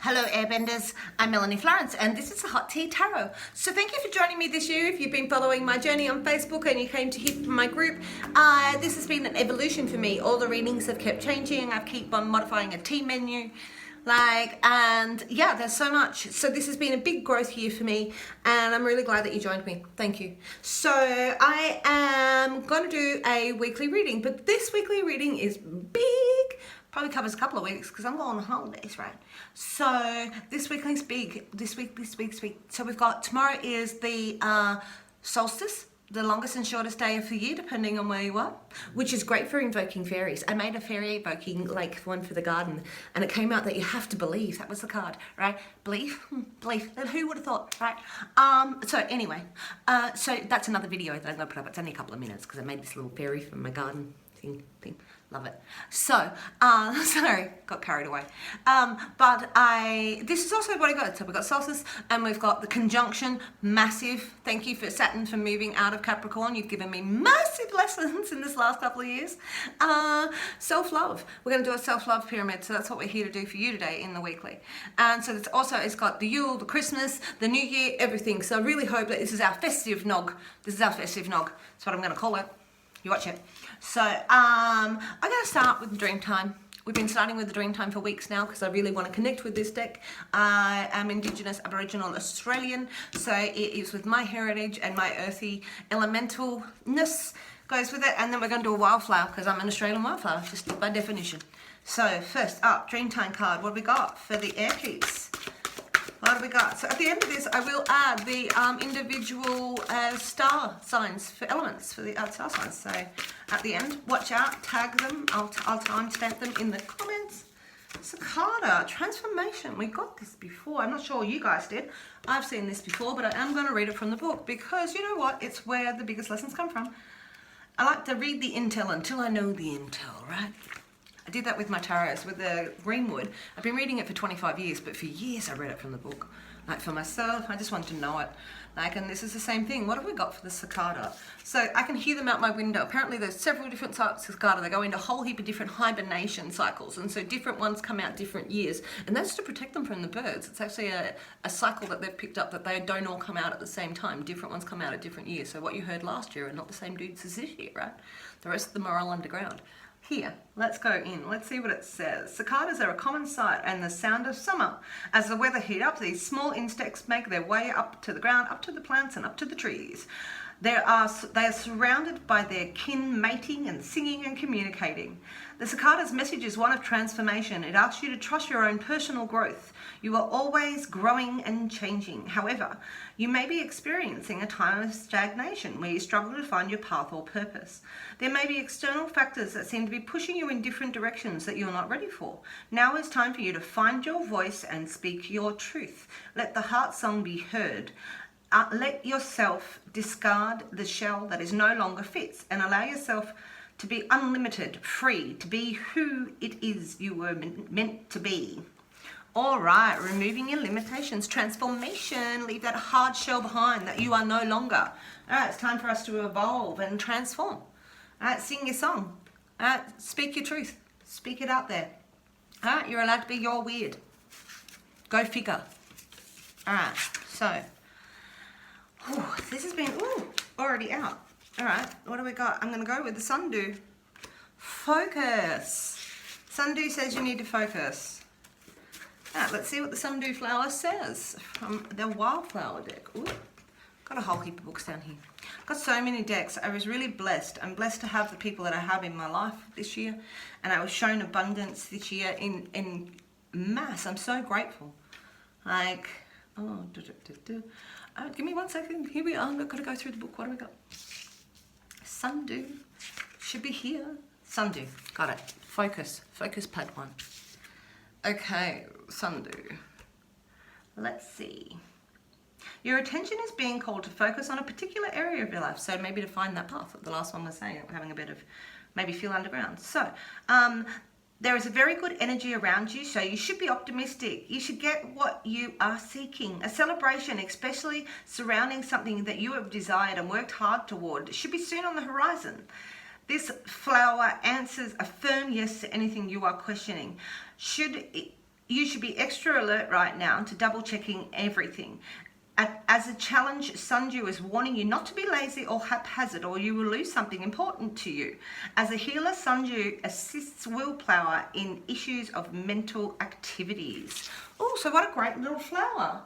Hello Airbenders, I'm Melanie Florence and this is the Hot Tea Tarot. So thank you for joining me this year. If you've been following my journey on Facebook and you came to hit my group, this has been an evolution for me. All the readings have kept changing. I've keep on modifying a tea menu. And yeah, there's so much. So this has been a big growth year for me and I'm really glad that you joined me. Thank you. So I am going to do a weekly reading, but this weekly reading is big. Probably covers a couple of weeks because I'm going on holidays, right? So this weekly's big. This week. So we've got, tomorrow is the solstice, the longest and shortest day of the year, depending on where you are, which is great for invoking fairies. I made a fairy evoking, like one for the garden, and it came out that you have to believe. That was the card, right? Believe. Who would have thought, right? So anyway, so that's another video that I'm gonna put up. It's only a couple of minutes because I made this little fairy from my garden thing. Love it. So, sorry, got carried away. This is also what I got. So we've got solstice and we've got the conjunction, massive. Thank you for Saturn for moving out of Capricorn. You've given me massive lessons in this last couple of years. Self-love. We're going to do a self-love pyramid. So that's what we're here to do for you today in the weekly. And so it's got the Yule, the Christmas, the New Year, everything. So I really hope that this is our festive nog. This is our festive nog. That's what I'm going to call it. You watch it. So I'm going to start with the Dreamtime. We've been starting with the Dreamtime for weeks now because I really want to connect with this deck. I am Indigenous Aboriginal Australian, so it is with my heritage and my earthy elementalness goes with it. And then we're going to do a wildflower because I'm an Australian wildflower, just by definition. So first up, Dreamtime card. What have we got for the Air Peeps? What do we got? So at the end of this, I will add the individual star signs for elements for the star signs. So at the end, watch out, tag them. I'll timestamp them in the comments. Cicada, transformation. We got this before. I'm not sure you guys did. I've seen this before, but I am going to read it from the book because you know what? It's where the biggest lessons come from. I like to read the intel until I know the intel, right? I did that with my tarots, with the Greenwood. I've been reading it for 25 years, but for years I read it from the book. Like for myself, I just wanted to know it. And this is the same thing. What have we got for the cicada? So I can hear them out my window. Apparently there's several different types of cicada. They go into a whole heap of different hibernation cycles. And so different ones come out different years. And that's to protect them from the birds. It's actually a cycle that they've picked up that they don't all come out at the same time. Different ones come out at different years. So what you heard last year are not the same dudes as this year, right? The rest of them are all underground. Here, let's go in. Let's see what it says. Cicadas are a common sight and the sound of summer. As the weather heats up, these small insects make their way up to the ground, up to the plants and up to the trees. They are surrounded by their kin mating and singing and communicating. The cicada's message is one of transformation. It asks you to trust your own personal growth. You are always growing and changing. However, you may be experiencing a time of stagnation where you struggle to find your path or purpose. There may be external factors that seem to be pushing you in different directions that you're not ready for. Now is time for you to find your voice and speak your truth. Let the heart song be heard. Let yourself discard the shell that is no longer fits and allow yourself to be unlimited, free, to be who it is you were meant to be. All right, removing your limitations, transformation, leave that hard shell behind that you are no longer. All right, it's time for us to evolve and transform. All right, sing your song. All right, speak your truth. Speak it out there. All right, you're allowed to be your weird. Go figure. All right, so, this has been, already out. All right, what do we got? I'm going to go with the Sundew. Focus. Sundew says you need to focus. All right, let's see what the Sundew flower says from the Wildflower deck. Ooh, got a whole heap of books down here. Got so many decks. I was really blessed. I'm blessed to have the people that I have in my life this year, and I was shown abundance this year in mass. I'm so grateful. Give me 1 second. Here we are. I've got to go through the book. What do we got? Sundew should be here. Sundew, got it. Focus pad 1. Okay, Sundew. Let's see. Your attention is being called to focus on a particular area of your life. So maybe to find that path. The last one was saying having a bit of maybe feel underground. So there is a very good energy around you, so you should be optimistic. You should get what you are seeking. A celebration, especially surrounding something that you have desired and worked hard toward, should be soon on the horizon. This flower answers a firm yes to anything you are questioning. you should be extra alert right now to double checking everything. As a challenge, Sundew is warning you not to be lazy or haphazard, or you will lose something important to you. As a healer, Sundew assists willpower in issues of mental activities. Oh, so what a great little flower.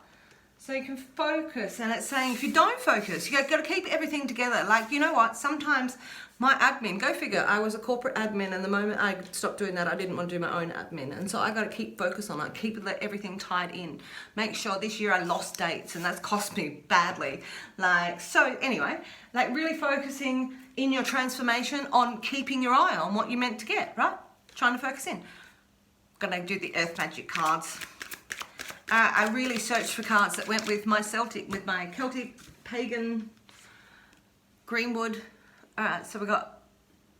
So you can focus, and it's saying if you don't focus, you've got to keep everything together. Like, you know what, sometimes my admin, go figure, I was a corporate admin, and the moment I stopped doing that, I didn't want to do my own admin. And so I got to keep focus on it, keep everything tied in. Make sure this year I lost dates, and that's cost me badly. Like, so anyway, like really focusing in your transformation on keeping your eye on what you meant to get, right? Trying to focus in. Gonna do the Earth Magic cards. I really searched for cards that went with my Celtic, pagan, Greenwood. Alright, so we got,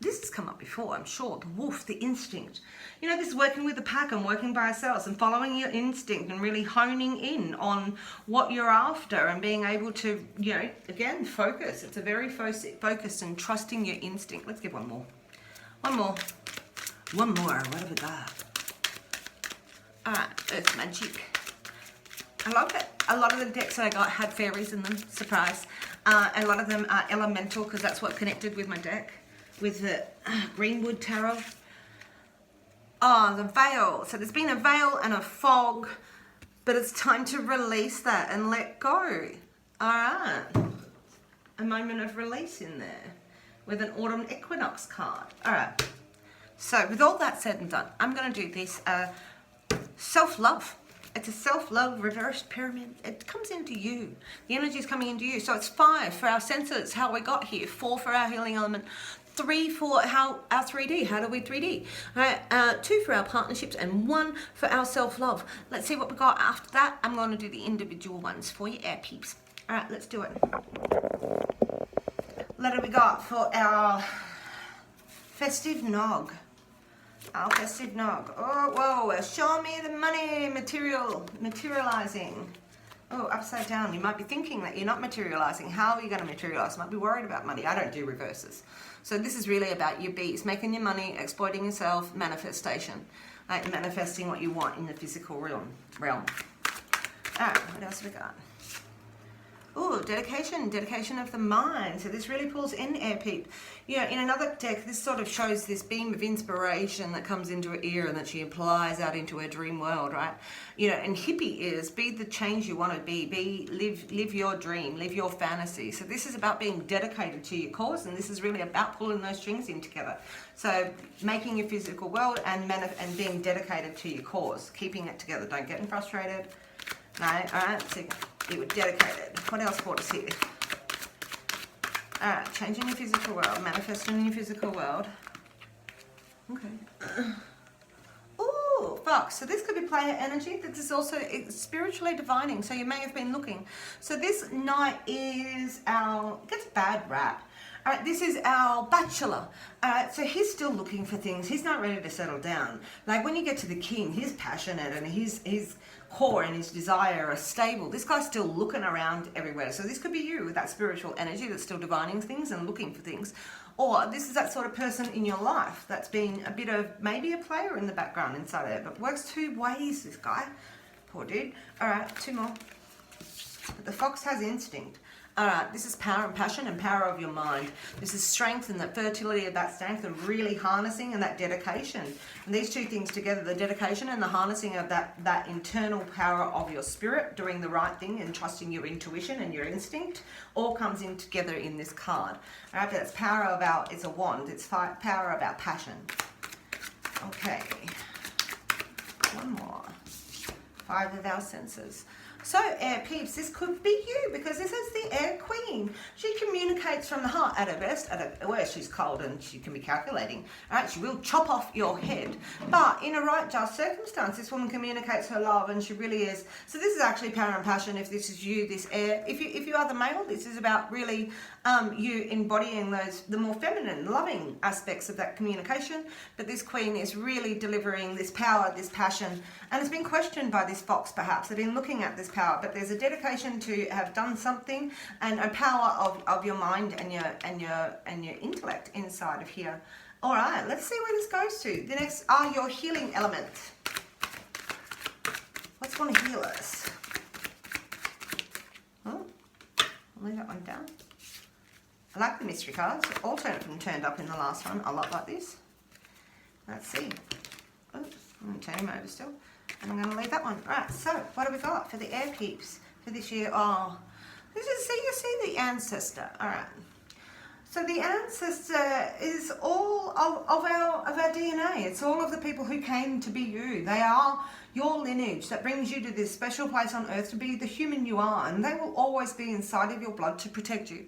this has come up before, I'm sure, the wolf, the instinct. You know, this is working with the pack and working by ourselves and following your instinct and really honing in on what you're after and being able to, you know, again, focus. It's a very focused and trusting your instinct. Let's give one more. One more. What have we got? Alright, Earth Magic. I love it. A lot of the decks that I got had fairies in them, surprise. A lot of them are elemental because that's what connected with my deck, with the Greenwood Tarot. Oh, the veil. So there's been a veil and a fog, but it's time to release that and let go. All right. A moment of release in there with an autumn equinox card. All right. So with all that said and done, I'm going to do this self-love. It's a self-love reversed pyramid. It comes into you. The energy is coming into you. So it's 5 for our senses, how we got here. 4 for our healing element. 3 for our 3D. How do we 3D? All right, 2 for our partnerships and 1 for our self-love. Let's see what we got after that. I'm going to do the individual ones for you, Air Peeps. All right, let's do it. What do we got for our Festive Nog? Our Festive Nog. Oh, whoa, show me the money materializing. Oh, upside down. You might be thinking that you're not materializing. How are you going to materialize? You might be worried about money. I don't do reverses. So this is really about your B's, making your money, exploiting yourself, manifestation. Like manifesting what you want in the physical realm. All right, what else have we got? Oh, dedication of the mind. So this really pulls in Air Peep. You know, in another deck, this sort of shows this beam of inspiration that comes into her ear and that she applies out into her dream world, right? You know, and hippie is be the change you want to be. Live your dream, live your fantasy. So this is about being dedicated to your cause, and this is really about pulling those strings in together. So making your physical world and being dedicated to your cause, keeping it together. Don't get frustrated. No, all right. So you were dedicated. What else brought us here? Alright, changing your physical world, manifesting in your physical world. Okay. Ooh, Fox. So this could be player energy. This is also spiritually divining. So you may have been looking. So this knight is gets a bad rap. Alright, this is our bachelor. Alright, so he's still looking for things. He's not ready to settle down. Like when you get to the king, he's passionate and his core and his desire are stable. This guy's still looking around everywhere. So this could be you with that spiritual energy that's still divining things and looking for things. Or this is that sort of person in your life that's been a bit of maybe a player in the background inside there, but works 2 ways, this guy. Poor dude. Alright, 2 more. The fox has instinct. Alright, this is power and passion and power of your mind. This is strength and the fertility of that strength and really harnessing and that dedication. And these 2 things together, the dedication and the harnessing of that internal power of your spirit, doing the right thing and trusting your intuition and your instinct, all comes in together in this card. Alright, but that's power about, it's a wand, it's power about passion. Okay, 1 more. 5 of our senses. So, Air Peeps, this could be you because this is the Air Queen. She communicates from the heart at her best, where she's cold and she can be calculating. All right, she will chop off your head. But in a right just circumstance, this woman communicates her love and she really is. So this is actually power and passion if this is you, this Air. If you are the male, this is about really you embodying the more feminine, loving aspects of that communication. But this Queen is really delivering this power, this passion. And it's been questioned by this fox perhaps. They've been looking at this power, but there's a dedication to have done something and a power of your mind and your intellect inside of here. All right, let's see where this goes to. The next are your healing elements. want to heal us. Oh, I'll leave that one down. I like the mystery cards. All turned up in the last one. I like this. Let's see. Oops, I'm going to turn him over still. And I'm going to leave that one. Right, so what have we got for the Air Peeps for this year? Oh, this is, you see the ancestor. All right. So the ancestor is all of our DNA. It's all of the people who came to be you. They are your lineage that brings you to this special place on earth to be the human you are. And they will always be inside of your blood to protect you.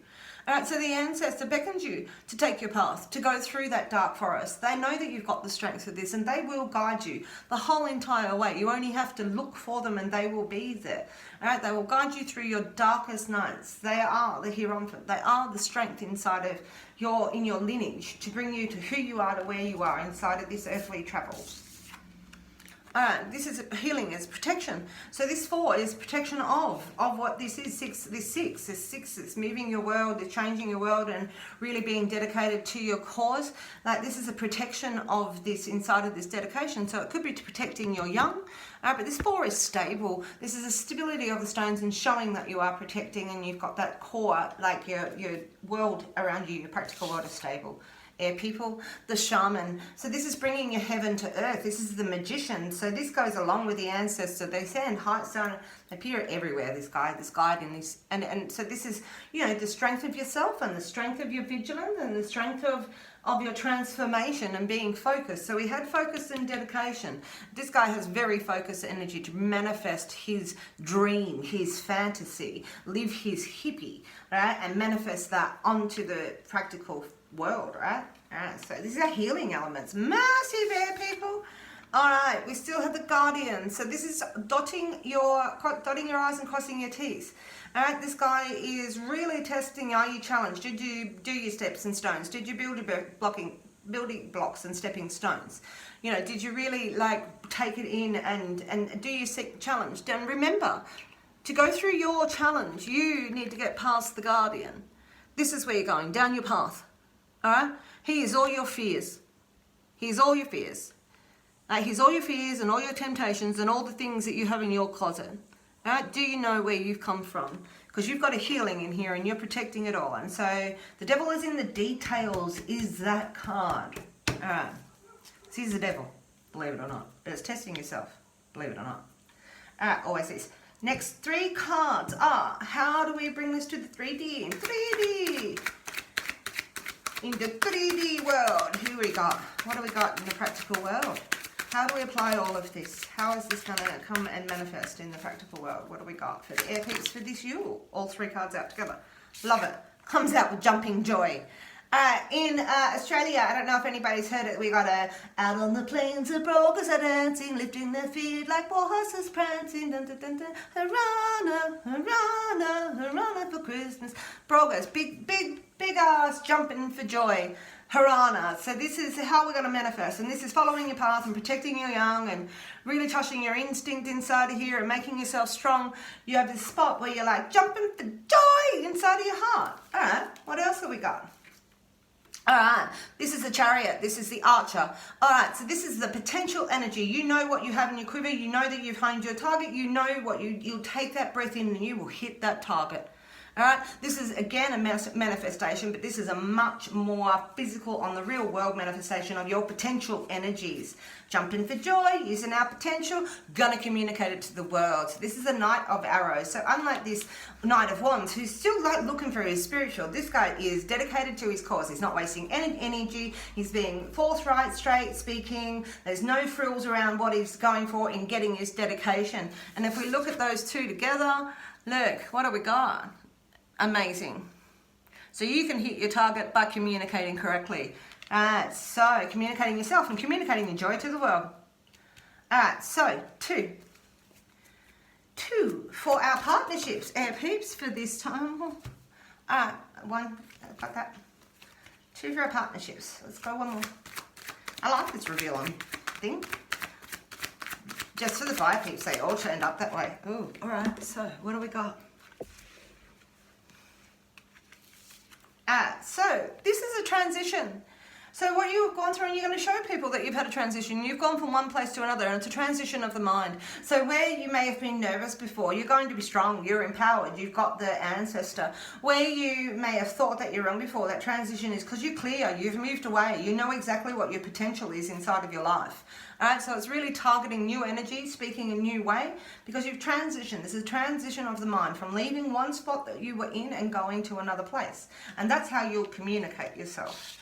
All right, so the ancestor beckons you to take your path, to go through that dark forest. They know that you've got the strength for this and they will guide you the whole entire way. You only have to look for them and they will be there. All right, they will guide you through your darkest nights. They are the Hierophant. They are the strength inside of your lineage to bring you to who you are, to where you are inside of this earthly travel. This is healing, is protection. So this 4 is protection of what this is. This six is moving your world, is changing your world and really being dedicated to your cause. Like this is a protection of this inside of this dedication. So it could be protecting your young, but this 4 is stable. This is a stability of the stones and showing that you are protecting and you've got that core, like your world around you, your practical world is stable. Air people, the shaman. So this is bringing your heaven to earth. This is the magician. So this goes along with the ancestor. They stand high, so they appear everywhere. This guide, and this, and so this is, you know, the strength of yourself and the strength of your vigilance and the strength of your transformation and being focused. So we had focus and dedication. This guy has very focused energy to manifest his dream, his fantasy, live his hippie, right, and manifest that onto the practical world, right? Alright, so these are healing elements. Massive air people. Alright, we still have the guardian. So this is dotting your I's and crossing your T's. Alright, this guy is really testing, are you challenged? Did you do your steps and stones? Did you build building blocks and stepping stones? You know, did you really like take it in and do your challenge? And remember, to go through your challenge, you need to get past the guardian. This is where you're going, down your path. Alright? He is all your fears. He is all your fears. He's all your fears and all your temptations and all the things that you have in your closet. Alright? Do you know where you've come from? Because you've got a healing in here and you're protecting it all. And so the devil is in the details is that card. Alright. So he's the devil, believe it or not. But it's testing yourself, believe it or not. Alright, always this. Next 3 cards are, how do we bring this to the 3D? In 3D. In the 3D world, here we got. What do we got in the practical world? How do we apply all of this? How is this going to come and manifest in the practical world? What do we got for the Air Peeps for this year? All 3 cards out together. Love it. Comes out with jumping joy. In Australia, I don't know if anybody's heard it, we got out on the plains the brokers are dancing, lifting their feet like war horses prancing, dun, dun, dun, dun, Harana, Harana, Harana for Christmas. Brokers, big ass jumping for joy. Harana. So this is how we're going to manifest, and this is following your path and protecting your young and really touching your instinct inside of here and making yourself strong. You have this spot where you're like jumping for joy inside of your heart. All right, what else have we got? All right, this is the chariot, this is the archer. All right, so this is the potential energy. You know what you have in your quiver, you know that you've honed your target, you know what you'll take that breath in and you will hit that target. All right, this is again a manifestation, but this is a much more physical on the real world manifestation of your potential energies. Jumping for joy, using our potential, gonna communicate it to the world. So this is a Knight of Arrows. So unlike this Knight of Wands, who's still like looking for his spiritual, this guy is dedicated to his cause. He's not wasting any energy. He's being forthright, straight speaking. There's no frills around what he's going for in getting his dedication. And if we look at those two together, look, what have we got? Amazing. So you can hit your target by communicating correctly. Alright, so communicating yourself and communicating your joy to the world. Alright, so two for our partnerships, Air Peeps, for this time. Alright, one, like that. 2 for our partnerships. Let's go one more. I like this reveal on thing. Just for the fire peeps, they all turned up that way. Ooh, alright, so what do we got? So this is a transition. So what you've gone through, and you're going to show people that you've had a transition. You've gone from one place to another, and it's a transition of the mind. So where you may have been nervous before, you're going to be strong, you're empowered, you've got the ancestor. Where you may have thought that you're wrong before, that transition is because you're clear, you've moved away, you know exactly what your potential is inside of your life. All right, so it's really targeting new energy, speaking a new way, because you've transitioned. This is a transition of the mind from leaving one spot that you were in and going to another place. And that's how you'll communicate yourself.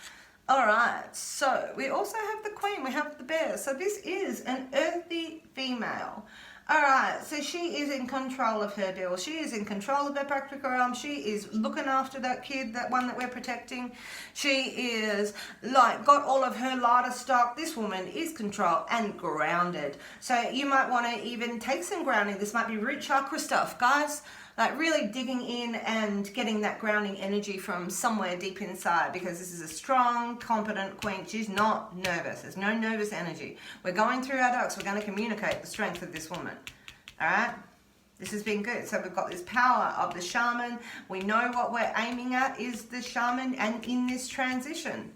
All right, so we also have the Queen, we have the Bear. So this is an earthy female. All right, so she is in control of her deal. She is in control of her practical realm. She is looking after that kid, that one that we're protecting. She is like got all of her lighter stock. This woman is controlled and grounded. So you might want to even take some grounding. This might be root chakra stuff, guys. Like really digging in and getting that grounding energy from somewhere deep inside, because this is a strong, competent Queen. She's not nervous. There's no nervous energy. We're going through our ducks. We're going to communicate the strength of this woman. All right? This has been good. So we've got this power of the shaman. We know what we're aiming at is the shaman and in this transition.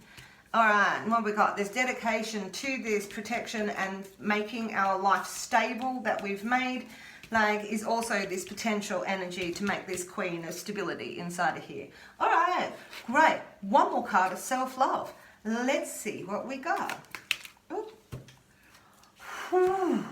All right, and what we got? There's dedication to this protection and making our life stable that we've made. Like, is also this potential energy to make this Queen of stability inside of here. All right, great. One more card of self-love. Let's see what we got. Ooh.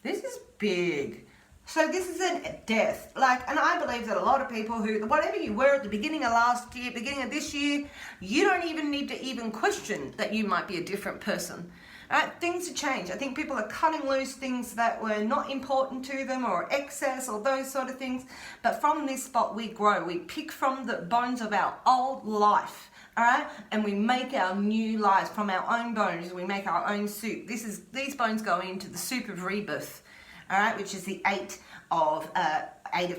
This is big. So this is a death. Like, and I believe that a lot of people who, whatever you were at the beginning of last year, beginning of this year, you don't even need to even question that you might be a different person. Right, things have changed. I think people are cutting loose things that were not important to them, or excess, or those sort of things. But from this spot we grow. We pick from the bones of our old life, all right? And we make our new lives from our own bones. We make our own soup. These bones go into the soup of rebirth, all right, which is the Eight of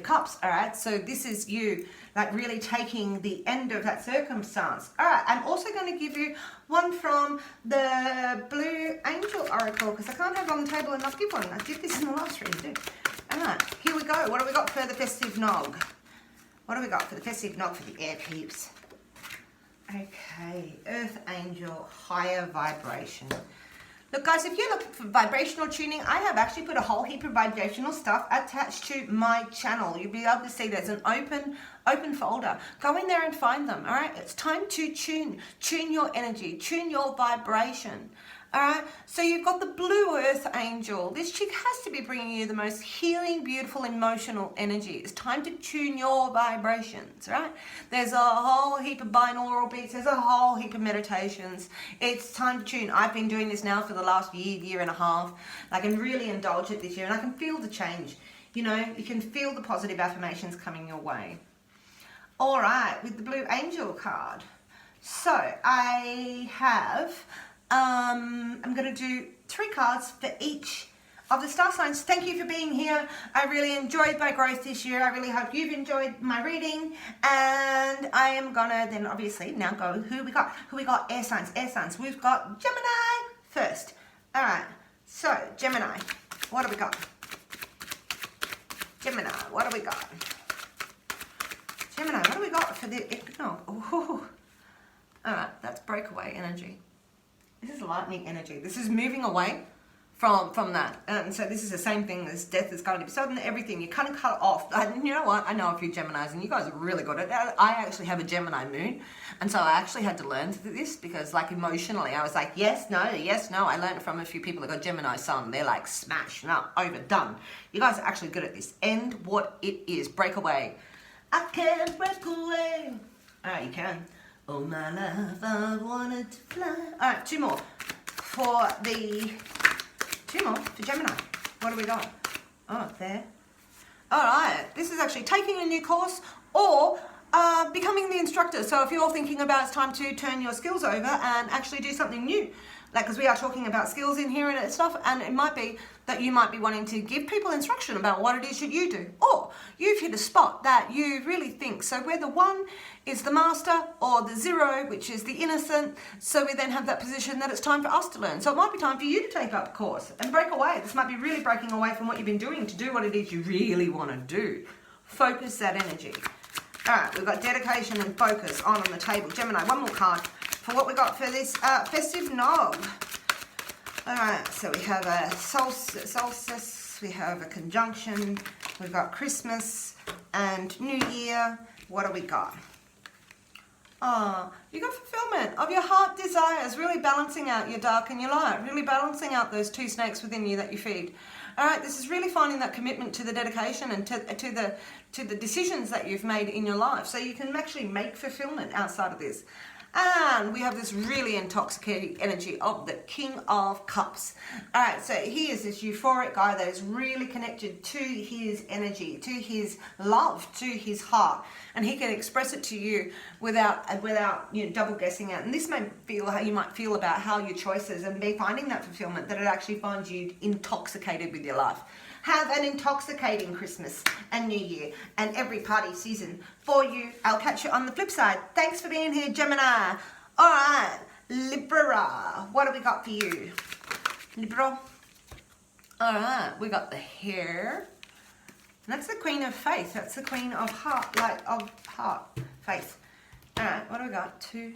Cups, all right? So this is you, like really taking the end of that circumstance. All right, I'm also going to give you one from the Blue Angel Oracle, because I can't have it on the table and not give one. I did this in the last reading too. All right, here we go. What do we got for the Festive Nog? What do we got for the Festive Nog for the Air Peeps? Okay, Earth Angel, higher vibration. Look guys, if you're looking for vibrational tuning, I have actually put a whole heap of vibrational stuff attached to my channel. You'll be able to see there's an open folder. Go in there and find them, all right? It's time to tune your energy, tune your vibration, all right? So you've got the Blue Earth Angel. This chick has to be bringing you the most healing, beautiful, emotional energy. It's time to tune your vibrations, right? There's a whole heap of binaural beats. There's a whole heap of meditations. It's time to tune. I've been doing this now for the last year and a half. I can really indulge it this year, and I can feel the change. You know, you can feel the positive affirmations coming your way. All right, with the Blue Angel card. So I have... I'm going to do 3 cards for each of the star signs. Thank you for being here. I really enjoyed my growth this year. I really hope you've enjoyed my reading. And I am going to then obviously now go who we got. Air signs. We've got Gemini first. All right. So Gemini, what do we got? Gemini, what do we got? Gemini, what do we got for the Nog? All right, that's breakaway energy. This is lightning energy. This is moving away from that. And so this is the same thing as death is going to be sudden, everything. You kind of cut off. And you know what? I know a few Geminis, and you guys are really good at it. I actually have a Gemini moon. And so I actually had to learn this because, like, emotionally, I was like, yes, no. I learned from a few people that got Gemini sun. They're like, smash, no, overdone. You guys are actually good at this. End what it is. Break away. I can't break away. All right, you can. Oh my love, I wanted to fly. All right, 2 more for Gemini. What do we got? Oh, there. All right, this is actually taking a new course or becoming the instructor. So if you're thinking about it's time to turn your skills over and actually do something new, like, because we are talking about skills in here and stuff, and it might be that you might be wanting to give people instruction about what it is that you do, or you've hit a spot that you really think. So whether 1 is the master or the 0, which is the innocent, so we then have that position that it's time for us to learn. So it might be time for you to take up a course and break away. This might be really breaking away from what you've been doing to do what it is you really want to do. Focus that energy. All right, we've got dedication and focus on the table. Gemini, 1 more card for what we got for this festive nog. All right, so we have a solstice, we have a conjunction, we've got Christmas and New Year. What do we got? Oh, you got fulfillment of your heart desires, really balancing out your dark and your light, really balancing out those two snakes within you that you feed. All right, this is really finding that commitment to the dedication and to the decisions that you've made in your life, so you can actually make fulfillment outside of this. And we have this really intoxicating energy of the King of Cups. All right, so he is this euphoric guy that is really connected to his energy, to his love, to his heart, and he can express it to you without double guessing it. And this may feel how you might feel about how your choices and be finding that fulfillment, that it actually finds you intoxicated with your life. Have an intoxicating Christmas and New Year and every party season for you. I'll catch you on the flip side. Thanks for being here, Gemini. All right, Libra. What do we got for you? Libra. All right, we got the hair. And that's the Queen of Faith. That's the Queen of Heart, faith. All right, what do we got? 2.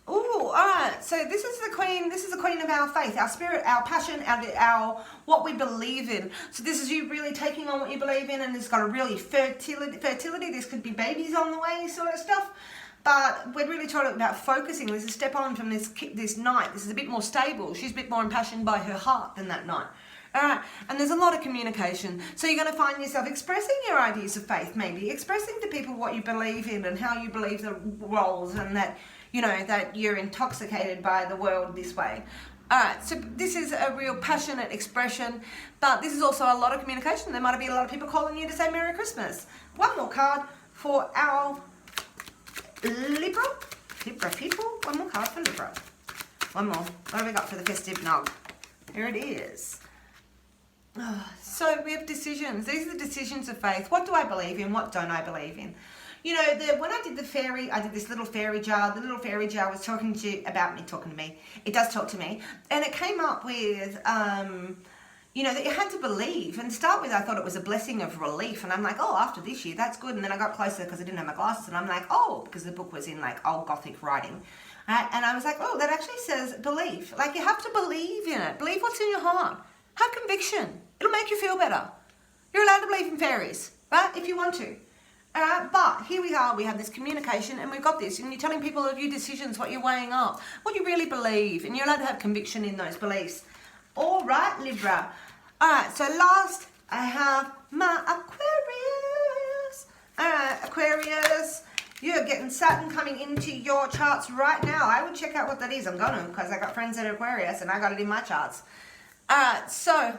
Ooh, all right. So this is the Queen. This is the Queen of our faith, our spirit, our passion, our what we believe in. So this is you really taking on what you believe in, and it's got a really fertility. This could be babies on the way, sort of stuff. But we're really talking about focusing. There's a step on from this knight. This is a bit more stable. She's a bit more impassioned by her heart than that knight. All right, and there's a lot of communication. So you're going to find yourself expressing your ideas of faith, maybe expressing to people what you believe in and how you believe the roles, and that, you know, that you're intoxicated by the world this way. All right, so this is a real passionate expression, but this is also a lot of communication. There might be a lot of people calling you to say Merry Christmas. One more card for our Libra people. One more card for Libra. One more. What have we got for the festive nog? Here it is. So we have decisions. These are the decisions of faith. What do I believe in? What don't I believe in? You know, when I did the fairy, I did this little fairy jar. The little fairy jar was talking to me. It does talk to me. And it came up with, you know, that you had to believe. And to start with, I thought it was a blessing of relief. And I'm like, oh, after this year, that's good. And then I got closer because I didn't have my glasses. And I'm like, oh, because the book was in like old Gothic writing. And I was like, oh, that actually says belief. Like, you have to believe in it. Believe what's in your heart. Have conviction. It'll make you feel better. You're allowed to believe in fairies, right? If you want to. But here we are, we have this communication, and we've got this, and you're telling people of your decisions, what you're weighing up, what you really believe, and you're allowed to have conviction in those beliefs. All right, Libra. All right, so last I have my Aquarius. All right, Aquarius, you're getting Saturn coming into your charts right now. I would check out what that is. I'm going to, because I got friends at Aquarius, and I got it in my charts. All right, so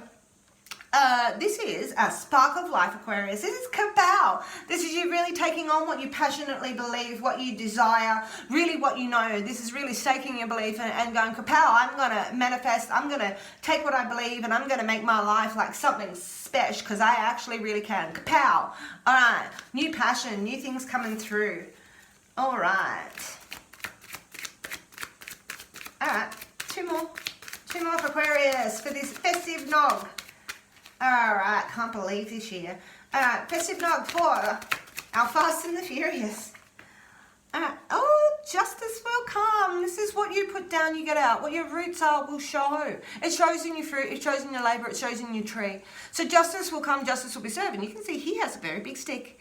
this is a spark of life, Aquarius. This is kapow. This is you really taking on what you passionately believe, what you desire, really what you know. This is really staking your belief and going, kapow, I'm going to manifest. I'm going to take what I believe, and I'm going to make my life like something special, because I actually really can. Kapow. All right, new passion, new things coming through. All right. All right, two more for Aquarius for this festive nog. Alright, can't believe this year. Alright, festive nog for our Fast and the Furious. Alright, oh, justice will come. This is what you put down, you get out. What your roots are will show. It shows in your fruit, it shows in your labour, it shows in your tree. So justice will come, justice will be served. And you can see he has a very big stick.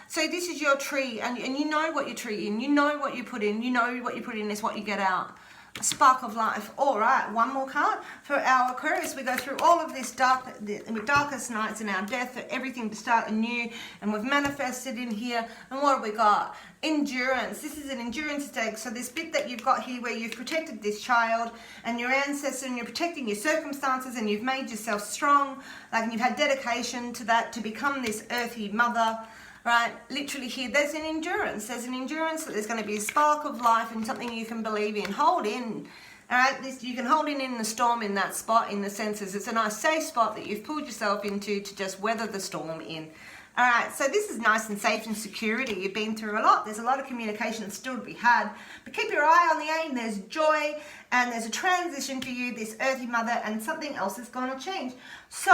So this is your tree, and you know what your tree in, you know what you put in, you know what you put in is what you get out. A spark of life. All right, one more card for our Aquarius. We go through all of this darkest nights in our death, for everything to start anew, and we've manifested in here. And what have we got? Endurance. This is an endurance stake. So this bit that you've got here where you've protected this child and your ancestor, and you're protecting your circumstances, and you've made yourself strong, like, and you've had dedication to that, to become this earthy mother. Right, literally here, there's an endurance. There's an endurance that there's going to be a spark of life and something you can believe in. Hold in. All right, you can hold in the storm in that spot, in the senses. It's a nice safe spot that you've pulled yourself into to just weather the storm in. All right, so this is nice and safe and security. You've been through a lot. There's a lot of communication still to be had. But keep your eye on the aim. There's joy and there's a transition for you, this earthy mother, and something else is going to change. So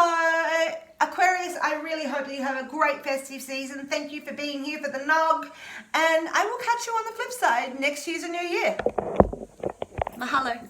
Aquarius, I really hope that you have a great festive season. Thank you for being here for the Nog. And I will catch you on the flip side. Next year's a new year. Mahalo.